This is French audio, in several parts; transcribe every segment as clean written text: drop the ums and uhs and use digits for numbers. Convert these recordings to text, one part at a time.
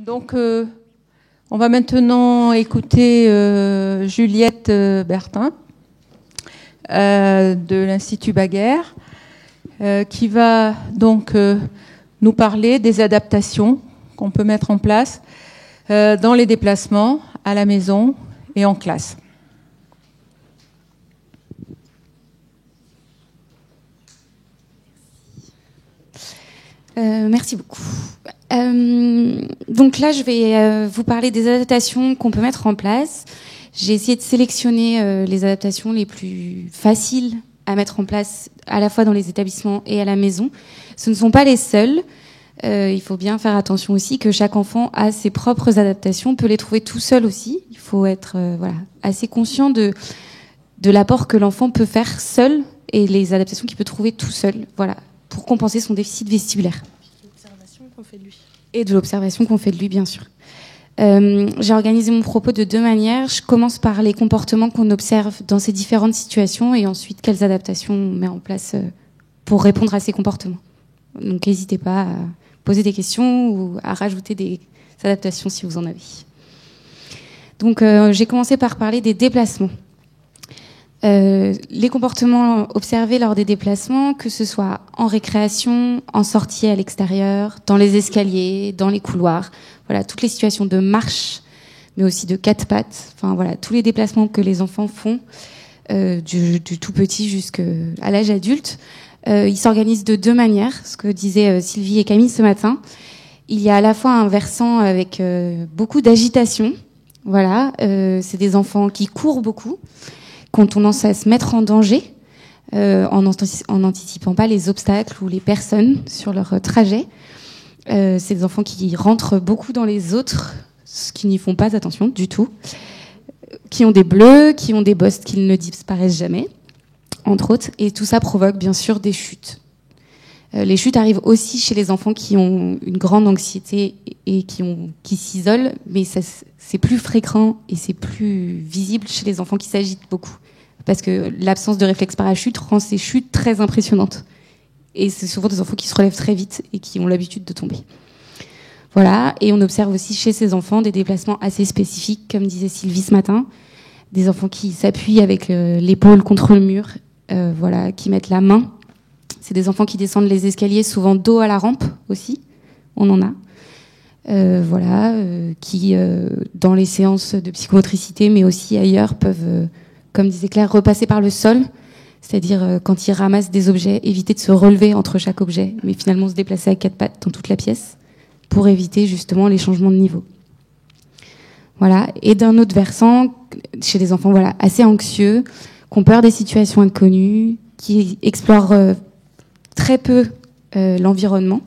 Donc, on va maintenant écouter Juliette Bertin de l'Institut Baguère, qui va donc nous parler des adaptations qu'on peut mettre en place dans les déplacements, à la maison et en classe. Merci beaucoup. Donc là, je vais vous parler des adaptations qu'on peut mettre en place. J'ai essayé de sélectionner les adaptations les plus faciles à mettre en place, à la fois dans les établissements et à la maison. Ce ne sont pas les seules. Il faut bien faire attention aussi que chaque enfant a ses propres adaptations, peut les trouver tout seul aussi. Il faut être assez conscient de l'apport que l'enfant peut faire seul et les adaptations qu'il peut trouver tout seul. Voilà, pour compenser son déficit vestibulaire. L'observation qu'on fait de lui. Et de l'observation qu'on fait de lui, bien sûr. J'ai organisé mon propos de deux manières. Je commence par les comportements qu'on observe dans ces différentes situations et ensuite quelles adaptations on met en place pour répondre à ces comportements. Donc n'hésitez pas à poser des questions ou à rajouter des adaptations si vous en avez. Donc j'ai commencé par parler des déplacements. Les comportements observés lors des déplacements, que ce soit en récréation, en sortie à l'extérieur, dans les escaliers, dans les couloirs, voilà, toutes les situations de marche, mais aussi de quatre pattes, enfin voilà, tous les déplacements que les enfants font, du tout petit jusqu'à l'âge adulte, ils s'organisent de deux manières, ce que disaient Sylvie et Camille ce matin. Il y a à la fois un versant avec beaucoup d'agitation, voilà, c'est des enfants qui courent beaucoup, qui ont tendance à se mettre en danger en n'anticipant pas les obstacles ou les personnes sur leur trajet. C'est des enfants qui rentrent beaucoup dans les autres, ce qui n'y font pas attention du tout, qui ont des bleus, qui ont des bosses qui ne disparaissent jamais, entre autres, et tout ça provoque bien sûr des chutes. Les chutes arrivent aussi chez les enfants qui ont une grande anxiété et qui s'isolent, mais c'est plus fréquent et c'est plus visible chez les enfants qui s'agitent beaucoup. Parce que l'absence de réflexe parachute rend ces chutes très impressionnantes. Et c'est souvent des enfants qui se relèvent très vite et qui ont l'habitude de tomber. Voilà. Et on observe aussi chez ces enfants des déplacements assez spécifiques, comme disait Sylvie ce matin. Des enfants qui s'appuient avec l'épaule contre le mur, voilà, qui mettent la main. C'est des enfants qui descendent les escaliers, souvent dos à la rampe aussi. On en a. Qui, dans les séances de psychomotricité, mais aussi ailleurs, peuvent, comme disait Claire, repasser par le sol. C'est-à-dire, quand ils ramassent des objets, éviter de se relever entre chaque objet, mais finalement se déplacer à quatre pattes dans toute la pièce, pour éviter justement les changements de niveau. Voilà. Et d'un autre versant, chez des enfants assez anxieux, qui ont peur des situations inconnues, qui explorent très peu l'environnement,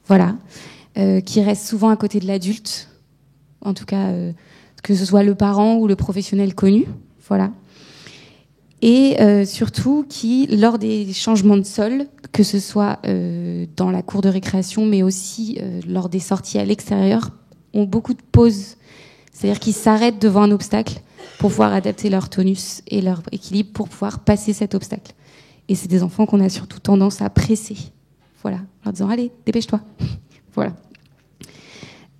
voilà, qui restent souvent à côté de l'adulte, en tout cas que ce soit le parent ou le professionnel connu, voilà. Et surtout qui, lors des changements de sol, que ce soit dans la cour de récréation, mais aussi lors des sorties à l'extérieur, ont beaucoup de pauses. C'est-à-dire qu'ils s'arrêtent devant un obstacle pour pouvoir adapter leur tonus et leur équilibre pour pouvoir passer cet obstacle. Et c'est des enfants qu'on a surtout tendance à presser, voilà, en leur disant « Allez, dépêche-toi ». Voilà.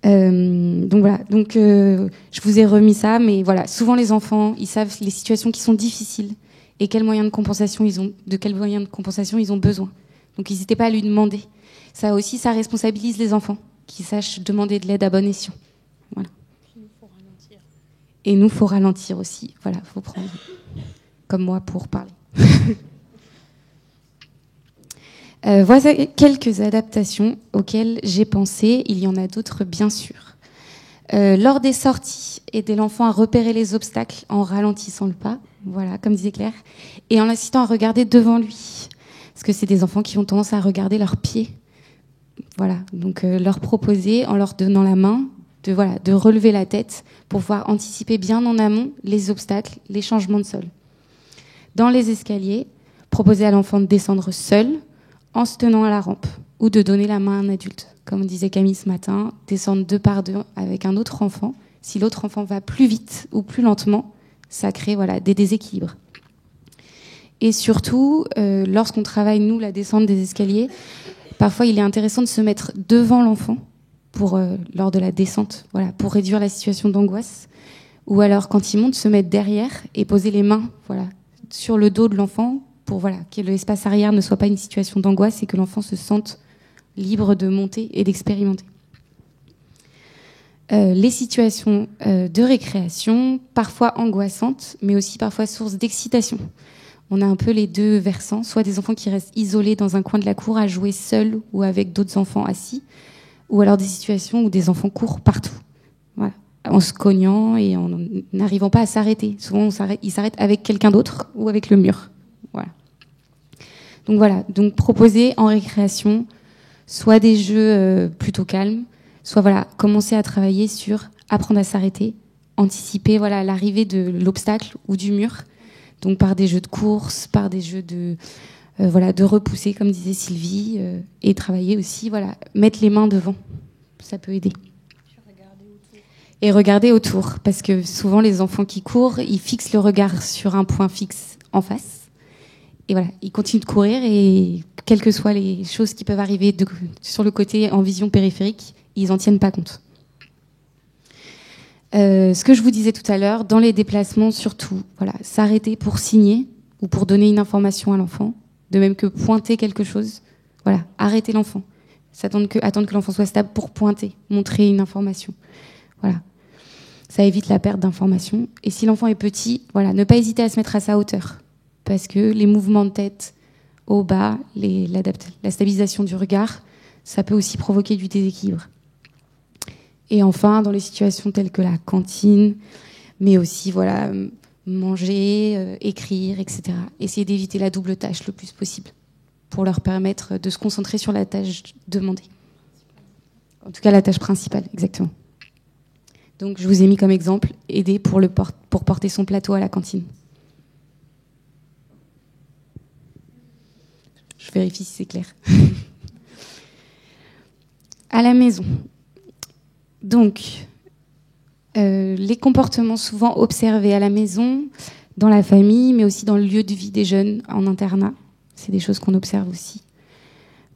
Donc je vous ai remis ça, mais voilà, souvent les enfants, ils savent les situations qui sont difficiles et de quels moyens de compensation ils ont besoin. Donc n'hésitez pas à lui demander. Ça aussi, ça responsabilise les enfants, qu'ils sachent demander de l'aide à bon escient. Voilà. Il faut ralentir. Et nous, faut ralentir aussi. Voilà, faut prendre comme moi pour parler. Voilà quelques adaptations auxquelles j'ai pensé. Il y en a d'autres, bien sûr. Lors des sorties, aider l'enfant à repérer les obstacles en ralentissant le pas, voilà, comme disait Claire, et en l'incitant à regarder devant lui. Parce que c'est des enfants qui ont tendance à regarder leurs pieds. Voilà, donc leur proposer, en leur donnant la main, de relever la tête pour pouvoir anticiper bien en amont les obstacles, les changements de sol. Dans les escaliers, proposer à l'enfant de descendre seul, en se tenant à la rampe, ou de donner la main à un adulte. Comme disait Camille ce matin, descendre deux par deux avec un autre enfant. Si l'autre enfant va plus vite ou plus lentement, ça crée des déséquilibres. Et surtout, lorsqu'on travaille, nous, la descente des escaliers, parfois il est intéressant de se mettre devant l'enfant pour lors de la descente, voilà, pour réduire la situation d'angoisse. Ou alors, quand il monte, se mettre derrière et poser les mains, voilà, sur le dos de l'enfant pour voilà, que l'espace arrière ne soit pas une situation d'angoisse et que l'enfant se sente libre de monter et d'expérimenter. Les situations de récréation, parfois angoissantes, mais aussi parfois source d'excitation. On a un peu les deux versants, soit des enfants qui restent isolés dans un coin de la cour à jouer seuls ou avec d'autres enfants assis, ou alors des situations où des enfants courent partout, voilà, en se cognant et en n'arrivant pas à s'arrêter. Souvent, ils s'arrêtent avec quelqu'un d'autre ou avec le mur. Voilà. Donc proposer en récréation soit des jeux plutôt calmes, soit voilà, commencer à travailler sur apprendre à s'arrêter, anticiper voilà, l'arrivée de l'obstacle ou du mur, donc par des jeux de course, par des jeux de repousser, comme disait Sylvie, et travailler aussi, voilà, mettre les mains devant, ça peut aider. Et regarder autour, parce que souvent les enfants qui courent, ils fixent le regard sur un point fixe en face. Et voilà, ils continuent de courir et quelles que soient les choses qui peuvent arriver sur le côté en vision périphérique, ils n'en tiennent pas compte. Ce que je vous disais tout à l'heure, dans les déplacements surtout, voilà, s'arrêter pour signer ou pour donner une information à l'enfant, de même que pointer quelque chose, voilà, arrêter l'enfant, attendre que l'enfant soit stable pour pointer, montrer une information. Voilà. Ça évite la perte d'informations. Et si l'enfant est petit, voilà, ne pas hésiter à se mettre à sa hauteur. Parce que les mouvements de tête au bas, la stabilisation du regard, ça peut aussi provoquer du déséquilibre. Et enfin, dans les situations telles que la cantine, mais aussi voilà, manger, écrire, etc. Essayer d'éviter la double tâche le plus possible pour leur permettre de se concentrer sur la tâche demandée. En tout cas, la tâche principale, exactement. Donc, je vous ai mis comme exemple, aider pour porter son plateau à la cantine. Je vérifie si c'est clair. À la maison. Donc, les comportements souvent observés à la maison, dans la famille, mais aussi dans le lieu de vie des jeunes en internat. C'est des choses qu'on observe aussi.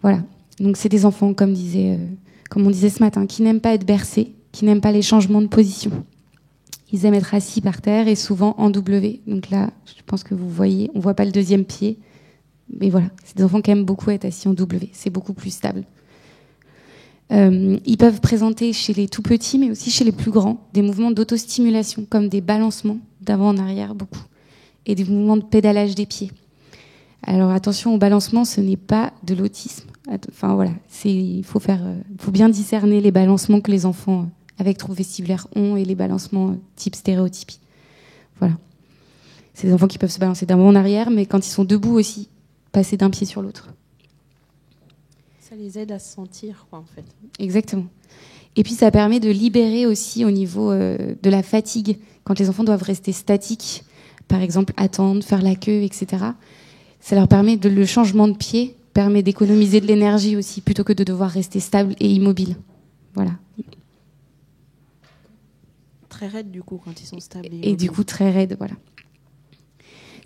Voilà. Donc, c'est des enfants, comme on disait ce matin, qui n'aiment pas être bercés, qui n'aiment pas les changements de position. Ils aiment être assis par terre et souvent en W. Donc là, je pense que vous voyez, on ne voit pas le deuxième pied. Mais voilà, c'est des enfants qui aiment beaucoup être assis en W. C'est beaucoup plus stable. Ils peuvent présenter chez les tout petits, mais aussi chez les plus grands, des mouvements d'autostimulation, comme des balancements d'avant en arrière, beaucoup, et des mouvements de pédalage des pieds. Alors attention au balancement, ce n'est pas de l'autisme. Enfin voilà, il faut bien discerner les balancements que les enfants avec troubles vestibulaires ont et les balancements type stéréotypie. Voilà. C'est des enfants qui peuvent se balancer d'avant en arrière, mais quand ils sont debout aussi, passer d'un pied sur l'autre. Ça les aide à se sentir, quoi, en fait. Exactement. Et puis ça permet de libérer aussi au niveau de la fatigue, quand les enfants doivent rester statiques, par exemple attendre, faire la queue, etc. Ça leur permet le changement de pied permet d'économiser de l'énergie aussi, plutôt que de devoir rester stable et immobile. Voilà. Très raide du coup quand ils sont stables. Et du coup très raide, voilà.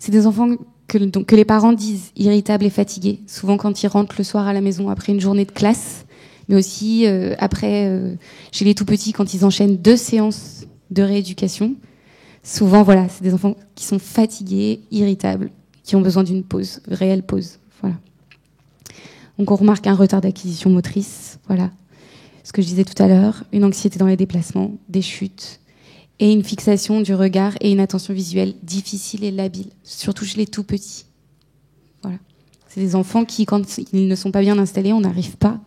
C'est des enfants que les parents disent irritables et fatigués, souvent quand ils rentrent le soir à la maison après une journée de classe, mais aussi après, chez les tout-petits, quand ils enchaînent 2 séances de rééducation. Souvent, voilà, c'est des enfants qui sont fatigués, irritables, qui ont besoin d'une pause, réelle pause. Voilà. Donc on remarque un retard d'acquisition motrice, voilà. Ce que je disais tout à l'heure, une anxiété dans les déplacements, des chutes, et une fixation du regard et une attention visuelle difficile et labile, surtout chez les tout petits. Voilà. C'est des enfants qui, quand ils ne sont pas bien installés, on n'arrive pas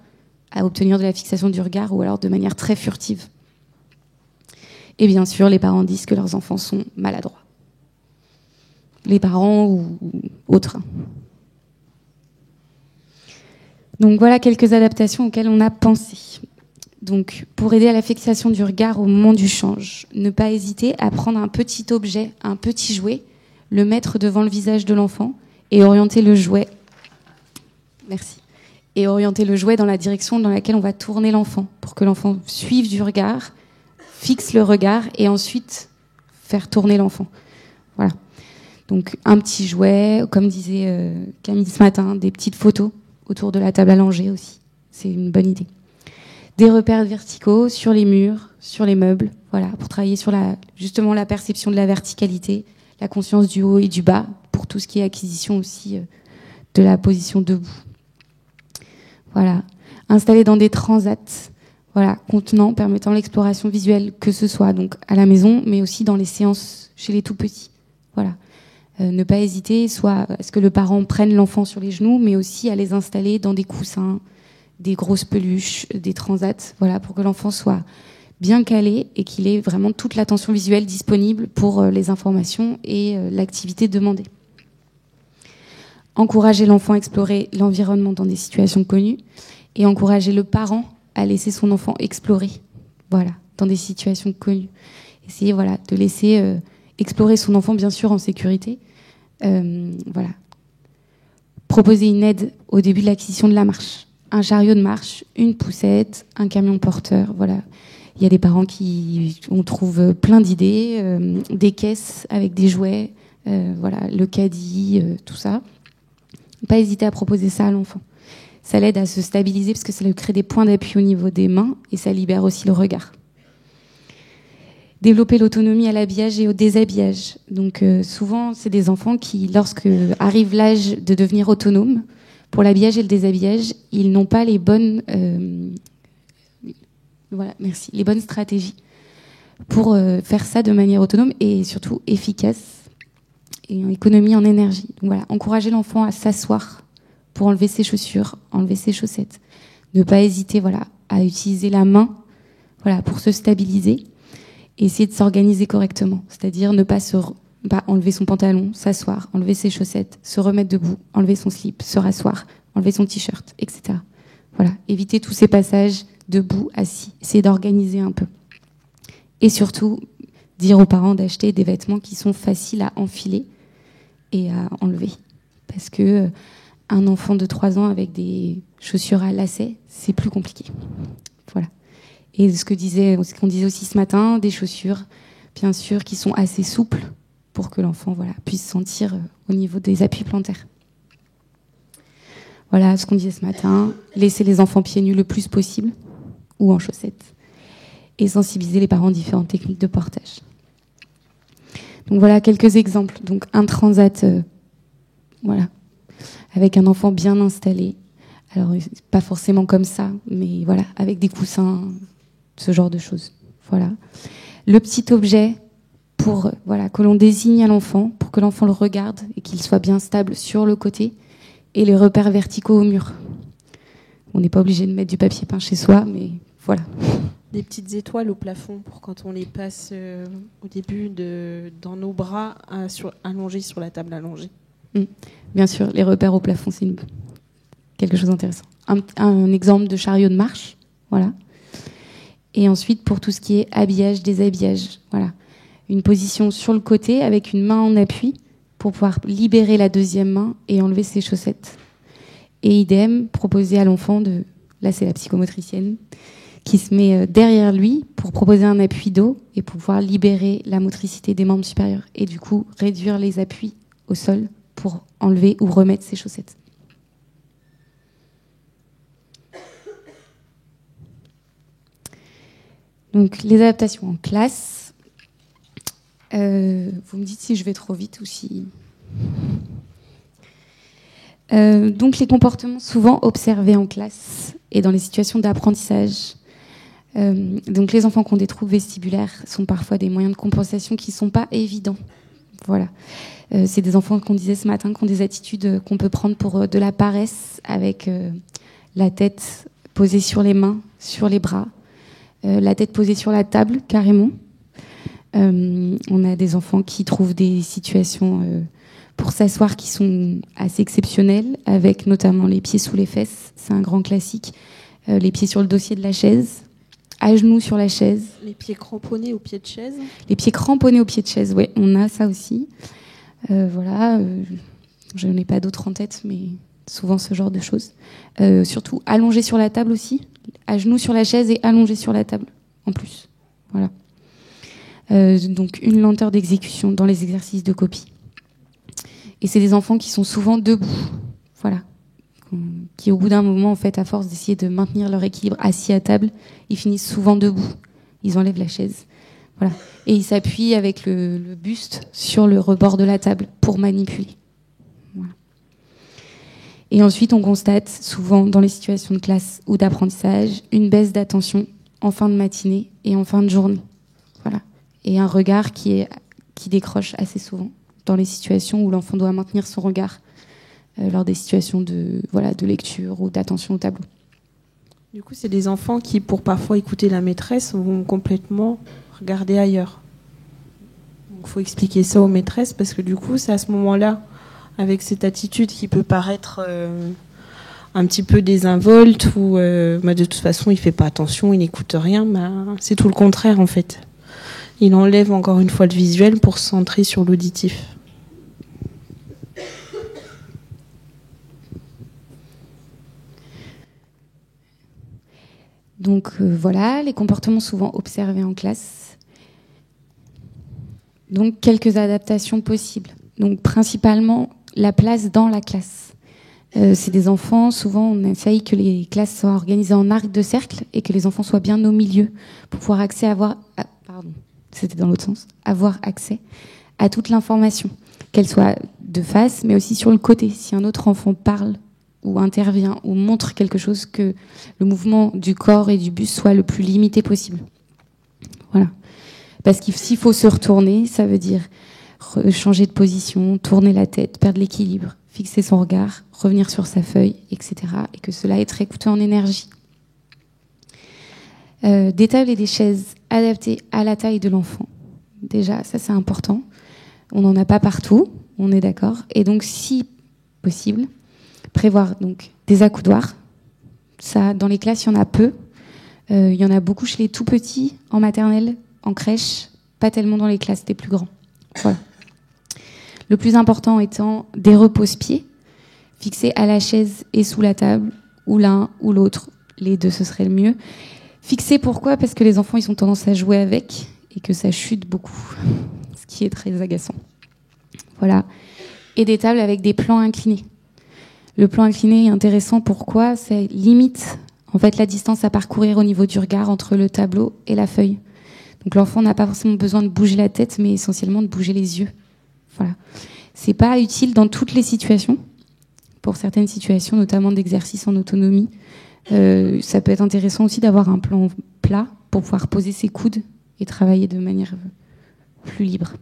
à obtenir de la fixation du regard ou alors de manière très furtive. Et bien sûr, les parents disent que leurs enfants sont maladroits. Les parents ou autres. Donc voilà quelques adaptations auxquelles on a pensé. Donc, pour aider à la fixation du regard au moment du change, ne pas hésiter à prendre un petit objet, un petit jouet, le mettre devant le visage de l'enfant et orienter le jouet. Merci. Et orienter le jouet dans la direction dans laquelle on va tourner l'enfant, pour que l'enfant suive du regard, fixe le regard et ensuite faire tourner l'enfant. Voilà. Donc, un petit jouet, comme disait Camille ce matin, des petites photos autour de la table à langer aussi. C'est une bonne idée. Des repères verticaux sur les murs, sur les meubles, voilà, pour travailler sur justement la perception de la verticalité, la conscience du haut et du bas, pour tout ce qui est acquisition aussi de la position debout. Voilà. Installer dans des transats, voilà, contenants, permettant l'exploration visuelle, que ce soit donc à la maison, mais aussi dans les séances chez les tout petits. Voilà. Ne pas hésiter, soit à ce que le parent prenne l'enfant sur les genoux, mais aussi à les installer dans des coussins, des grosses peluches, des transats, voilà, pour que l'enfant soit bien calé et qu'il ait vraiment toute l'attention visuelle disponible pour les informations et l'activité demandée. Encourager l'enfant à explorer l'environnement dans des situations connues et encourager le parent à laisser son enfant explorer, voilà, dans des situations connues. Essayer, voilà, de laisser explorer son enfant, bien sûr, en sécurité. Voilà. Proposer une aide au début de l'acquisition de la marche. Un chariot de marche, une poussette, un camion porteur, voilà. Il y a des parents on trouve plein d'idées, des caisses avec des jouets, voilà, le caddie, tout ça. Pas hésiter à proposer ça à l'enfant. Ça l'aide à se stabiliser parce que ça lui crée des points d'appui au niveau des mains et ça libère aussi le regard. Développer l'autonomie à l'habillage et au déshabillage. Donc souvent, c'est des enfants qui, lorsque arrive l'âge de devenir autonomes, pour l'habillage et le déshabillage, ils n'ont pas les bonnes, les bonnes stratégies pour faire ça de manière autonome et surtout efficace et en économie en énergie. Donc voilà, encourager l'enfant à s'asseoir pour enlever ses chaussures, enlever ses chaussettes. Ne pas hésiter, voilà, à utiliser la main, voilà, pour se stabiliser. Et essayer de s'organiser correctement, c'est-à-dire ne pas enlever son pantalon, s'asseoir, enlever ses chaussettes, se remettre debout, enlever son slip, se rasseoir, enlever son t-shirt, etc. Voilà, éviter tous ces passages debout, assis, essayer d'organiser un peu. Et surtout, dire aux parents d'acheter des vêtements qui sont faciles à enfiler et à enlever. Parce que un enfant de 3 ans avec des chaussures à lacets, c'est plus compliqué. Voilà. Et ce qu'on disait aussi ce matin, des chaussures, bien sûr, qui sont assez souples pour que l'enfant, voilà, puisse sentir au niveau des appuis plantaires. Voilà ce qu'on disait ce matin, laisser les enfants pieds nus le plus possible ou en chaussettes et sensibiliser les parents aux différentes techniques de portage. Donc voilà quelques exemples. Donc un transat, voilà, avec un enfant bien installé. Alors pas forcément comme ça, mais voilà, avec des coussins, ce genre de choses. Voilà. Le petit objet pour, voilà, que l'on désigne à l'enfant, pour que l'enfant le regarde et qu'il soit bien stable sur le côté, et les repères verticaux au mur. On n'est pas obligé de mettre du papier peint chez soi, mais voilà. Des petites étoiles au plafond pour quand on les passe au début dans nos bras allongés sur la table allongée. Bien sûr, les repères au plafond, c'est quelque chose d'intéressant. Un exemple de chariot de marche, voilà. Et ensuite, pour tout ce qui est habillage, déshabillage, voilà. Une position sur le côté avec une main en appui pour pouvoir libérer la deuxième main et enlever ses chaussettes. Et idem, proposer à l'enfant là c'est la psychomotricienne, qui se met derrière lui pour proposer un appui dos et pour pouvoir libérer la motricité des membres supérieurs. Et du coup, réduire les appuis au sol pour enlever ou remettre ses chaussettes. Donc, les adaptations en classe. Vous me dites si je vais trop vite ou si... donc, les comportements souvent observés en classe et dans les situations d'apprentissage. Donc, les enfants qui ont des troubles vestibulaires sont parfois des moyens de compensation qui ne sont pas évidents. Voilà. C'est des enfants qu'on disait ce matin qui ont des attitudes qu'on peut prendre pour de la paresse avec la tête posée sur les mains, sur les bras, la tête posée sur la table carrément. On a des enfants qui trouvent des situations pour s'asseoir qui sont assez exceptionnelles, avec notamment les pieds sous les fesses, c'est un grand classique, les pieds sur le dossier de la chaise, à genoux sur la chaise. Les pieds cramponnés au pied de chaise. Les pieds cramponnés au pied de chaise, oui, on a ça aussi. Voilà, je n'ai pas d'autres en tête, mais souvent ce genre de choses. Surtout allongé sur la table aussi, à genoux sur la chaise et allongé sur la table en plus. Voilà. Donc une lenteur d'exécution dans les exercices de copie. Et c'est des enfants qui sont souvent debout, voilà, qui au bout d'un moment, en fait, à force d'essayer de maintenir leur équilibre assis à table, ils finissent souvent debout. Ils enlèvent la chaise. Voilà. Et ils s'appuient avec le buste sur le rebord de la table pour manipuler. Voilà. Et ensuite, on constate souvent dans les situations de classe ou d'apprentissage une baisse d'attention en fin de matinée et en fin de journée. Voilà. Et un regard qui décroche assez souvent dans les situations où l'enfant doit maintenir son regard lors des situations de lecture ou d'attention au tableau. Du coup, c'est des enfants qui, pour parfois écouter la maîtresse, vont complètement regarder ailleurs. Il faut expliquer ça aux maîtresses parce que du coup, c'est à ce moment-là, avec cette attitude qui peut paraître un petit peu désinvolte ou de toute façon, il fait pas attention, il n'écoute rien. C'est tout le contraire en fait. Il enlève encore une fois le visuel pour se centrer sur l'auditif. Donc voilà, les comportements souvent observés en classe. Donc quelques adaptations possibles. Donc principalement la place dans la classe. C'est des enfants, souvent on essaye que les classes soient organisées en arc de cercle et que les enfants soient bien au milieu pour pouvoir avoir accès à toute l'information, qu'elle soit de face mais aussi sur le côté. Si un autre enfant parle ou intervient ou montre quelque chose, que le mouvement du corps et du buste soit le plus limité possible. Voilà. Parce que s'il faut se retourner, ça veut dire changer de position, tourner la tête, perdre l'équilibre, fixer son regard, revenir sur sa feuille, etc. Et que cela est très coûteux en énergie. Des tables et des chaises adaptées à la taille de l'enfant. Déjà, ça c'est important. On n'en a pas partout, on est d'accord. Et donc, si possible, prévoir donc des accoudoirs. Ça, dans les classes, il y en a peu. Il y en a beaucoup chez les tout petits, en maternelle, en crèche, pas tellement dans les classes des plus grands. Voilà. Le plus important étant des repose-pieds fixés à la chaise et sous la table, ou l'un ou l'autre. Les deux, ce serait le mieux. Fixés, pourquoi ? Parce que les enfants, ils ont tendance à jouer avec et que ça chute beaucoup, ce qui est très agaçant. Voilà. Et des tables avec des plans inclinés. Le plan incliné est intéressant, pourquoi ? Ça limite en fait la distance à parcourir au niveau du regard entre le tableau et la feuille. Donc l'enfant n'a pas forcément besoin de bouger la tête, mais essentiellement de bouger les yeux. Voilà. C'est pas utile dans toutes les situations. Pour certaines situations, notamment d'exercice en autonomie, ça peut être intéressant aussi d'avoir un plan plat pour pouvoir poser ses coudes et travailler de manière plus libre.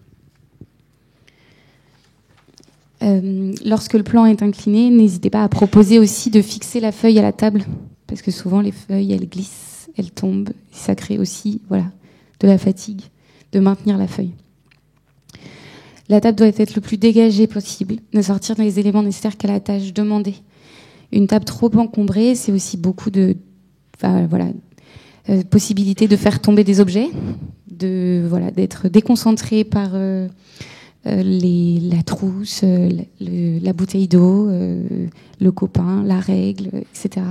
Lorsque le plan est incliné, n'hésitez pas à proposer aussi de fixer la feuille à la table, parce que souvent les feuilles, elles glissent, elles tombent, et ça crée aussi de la fatigue de maintenir la feuille. La table doit être le plus dégagée possible, ne sortir les éléments nécessaires qu'à la tâche demandée. Une table trop encombrée, c'est aussi beaucoup de possibilité de faire tomber des objets, d'être déconcentré par la trousse, la bouteille d'eau, le copain, la règle, etc.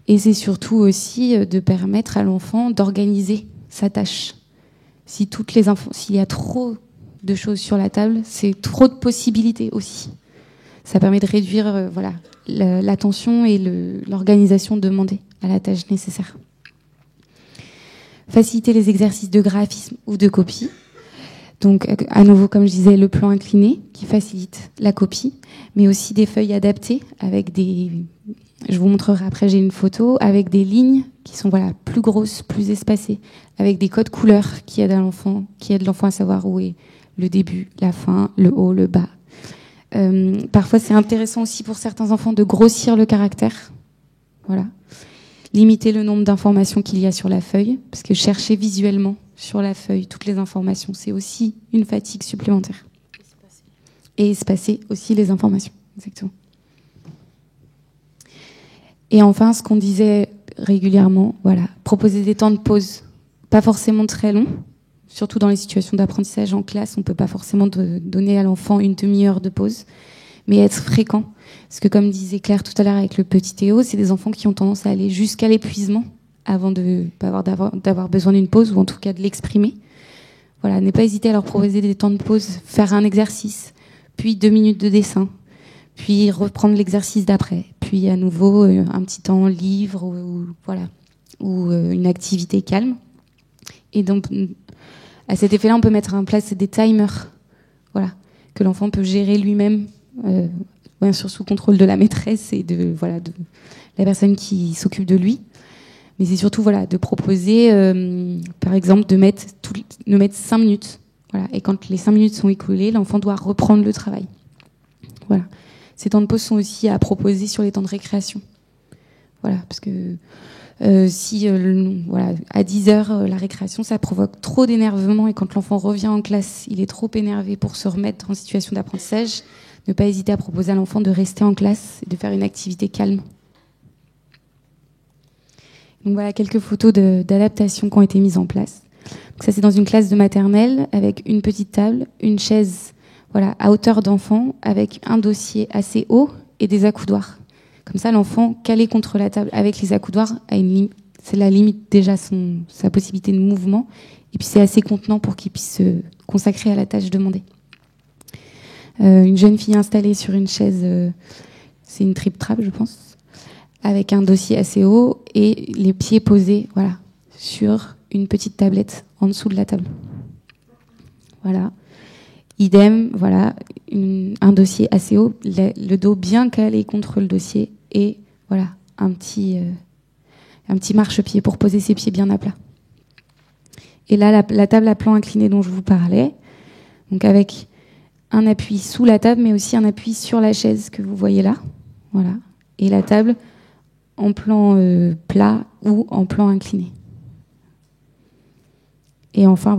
Et c'est surtout aussi de permettre à l'enfant d'organiser sa tâche. S'il y a trop de choses sur la table, c'est trop de possibilités aussi. Ça permet de réduire l'attention et l'organisation demandée à la tâche nécessaire. Faciliter les exercices de graphisme ou de copie. Donc, à nouveau, comme je disais, le plan incliné qui facilite la copie, mais aussi des feuilles adaptées avec je vous montrerai après, j'ai une photo, avec des lignes qui sont plus grosses, plus espacées, avec des codes couleurs qui aident l'enfant à savoir où est le début, la fin, le haut, le bas. Parfois, c'est intéressant aussi pour certains enfants de grossir le caractère. Voilà. Limiter le nombre d'informations qu'il y a sur la feuille, parce que chercher visuellement sur la feuille toutes les informations, c'est aussi une fatigue supplémentaire. Et espacer aussi les informations, exactement. Et enfin, ce qu'on disait régulièrement, proposer des temps de pause, pas forcément très longs, surtout dans les situations d'apprentissage en classe, on ne peut pas forcément donner à l'enfant une demi-heure de pause, mais être fréquent. Parce que comme disait Claire tout à l'heure avec le petit Théo, c'est des enfants qui ont tendance à aller jusqu'à l'épuisement avant d'avoir besoin d'une pause, ou en tout cas de l'exprimer. Ne pas hésiter à leur proposer des temps de pause, faire un exercice, puis 2 minutes de dessin, puis reprendre l'exercice d'après, puis à nouveau un petit temps livre ou une activité calme. Et donc à cet effet-là, on peut mettre en place des timers, voilà, que l'enfant peut gérer lui-même, bien sûr sous contrôle de la maîtresse et de la personne qui s'occupe de lui. Mais c'est surtout de proposer, par exemple, de mettre 5 minutes. Voilà. Et quand les 5 minutes sont écoulées, l'enfant doit reprendre le travail. Voilà. Ces temps de pause sont aussi à proposer sur les temps de récréation. Voilà, parce que si à 10 heures, la récréation, ça provoque trop d'énervement et quand l'enfant revient en classe, il est trop énervé pour se remettre en situation d'apprentissage, ne pas hésiter à proposer à l'enfant de rester en classe et de faire une activité calme. Donc voilà quelques photos d'adaptation qui ont été mises en place. Donc ça, c'est dans une classe de maternelle avec une petite table, une chaise à hauteur d'enfant avec un dossier assez haut et des accoudoirs. Comme ça, l'enfant calé contre la table avec les accoudoirs a c'est la limite déjà sa possibilité de mouvement et puis c'est assez contenant pour qu'il puisse se consacrer à la tâche demandée. Une jeune fille installée sur une chaise, c'est une trip trap je pense, avec un dossier assez haut et les pieds posés sur une petite tablette en dessous de la table. Voilà. Idem, un dossier assez haut, le dos bien calé contre le dossier et un petit marchepied pour poser ses pieds bien à plat. Et là, la table à plan incliné dont je vous parlais, donc avec un appui sous la table, mais aussi un appui sur la chaise que vous voyez là. Voilà. Et la table en plan plat ou en plan incliné. Et enfin,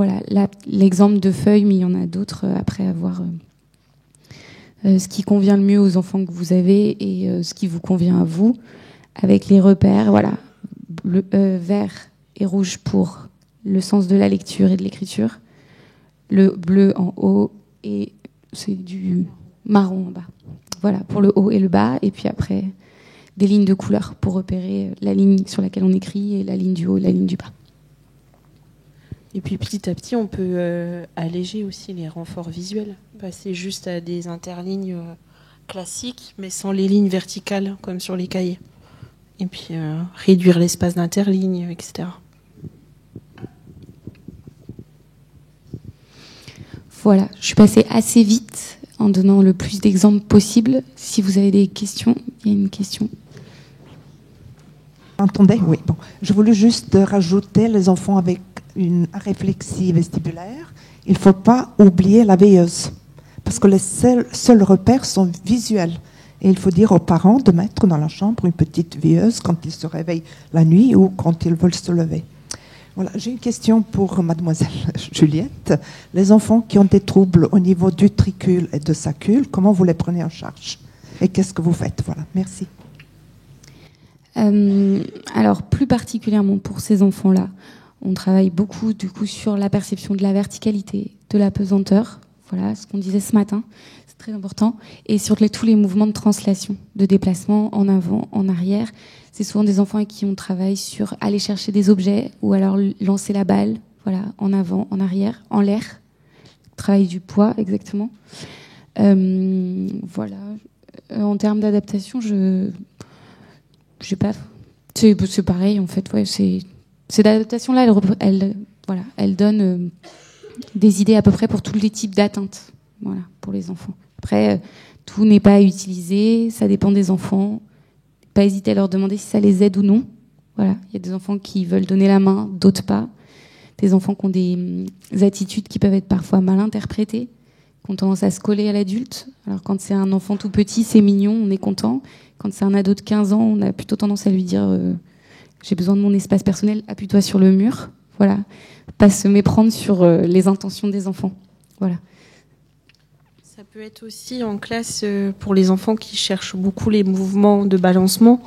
l'exemple de feuille, mais il y en a d'autres après avoir ce qui convient le mieux aux enfants que vous avez et ce qui vous convient à vous, avec les repères, vert et rouge pour le sens de la lecture et de l'écriture, le bleu en haut et c'est du marron en bas. Voilà, pour le haut et le bas, et puis après des lignes de couleur pour repérer la ligne sur laquelle on écrit et la ligne du haut et la ligne du bas. Et puis petit à petit, on peut alléger aussi les renforts visuels, passer juste à des interlignes classiques, mais sans les lignes verticales, comme sur les cahiers. Et puis réduire l'espace d'interligne, etc. Voilà, je suis passée assez vite en donnant le plus d'exemples possible. Si vous avez des questions, il y a une question. Entendez ? Oui. Bon, je voulais juste rajouter les enfants avec une aréflexie vestibulaire. Il ne faut pas oublier la veilleuse, parce que les seuls repères sont visuels. Et il faut dire aux parents de mettre dans la chambre une petite veilleuse quand ils se réveillent la nuit ou quand ils veulent se lever. Voilà, j'ai une question pour mademoiselle Juliette. Les enfants qui ont des troubles au niveau du tricule et de sacule, comment vous les prenez en charge ? Et qu'est-ce que vous faites ? Voilà, merci. Alors, plus particulièrement pour ces enfants-là, on travaille beaucoup du coup sur la perception de la verticalité, de la pesanteur, voilà ce qu'on disait ce matin, c'est très important, et sur tous les mouvements de translation, de déplacement en avant, en arrière. C'est souvent des enfants avec qui on travaille sur aller chercher des objets ou alors lancer la balle, en avant, en arrière, en l'air, travail du poids exactement. En termes d'adaptation, c'est pareil en fait, cette adaptation-là, elle donne des idées à peu près pour tous les types d'atteintes, pour les enfants. Après, tout n'est pas utilisé, ça dépend des enfants. Pas hésiter à leur demander si ça les aide ou non. Voilà, il y a des enfants qui veulent donner la main, d'autres pas. Des enfants qui ont des attitudes qui peuvent être parfois mal interprétées, qui ont tendance à se coller à l'adulte. Alors quand c'est un enfant tout petit, c'est mignon, on est content. Quand c'est un ado de 15 ans, on a plutôt tendance à lui dire j'ai besoin de mon espace personnel, appuie-toi sur le mur. Voilà, pas se méprendre sur les intentions des enfants. Voilà. Ça peut être aussi en classe pour les enfants qui cherchent beaucoup les mouvements de balancement,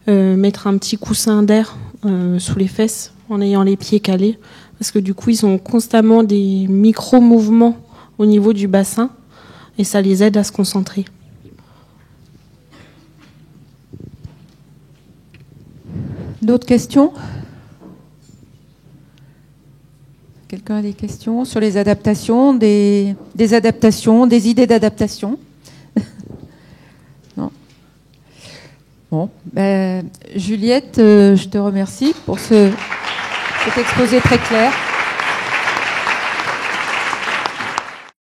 mettre un petit coussin d'air sous les fesses en ayant les pieds calés, parce que du coup ils ont constamment des micro-mouvements au niveau du bassin et ça les aide à se concentrer. D'autres questions ? Quelqu'un a des questions sur les adaptations, des adaptations, des idées d'adaptation ? Bon, Juliette, je te remercie pour cet exposé très clair.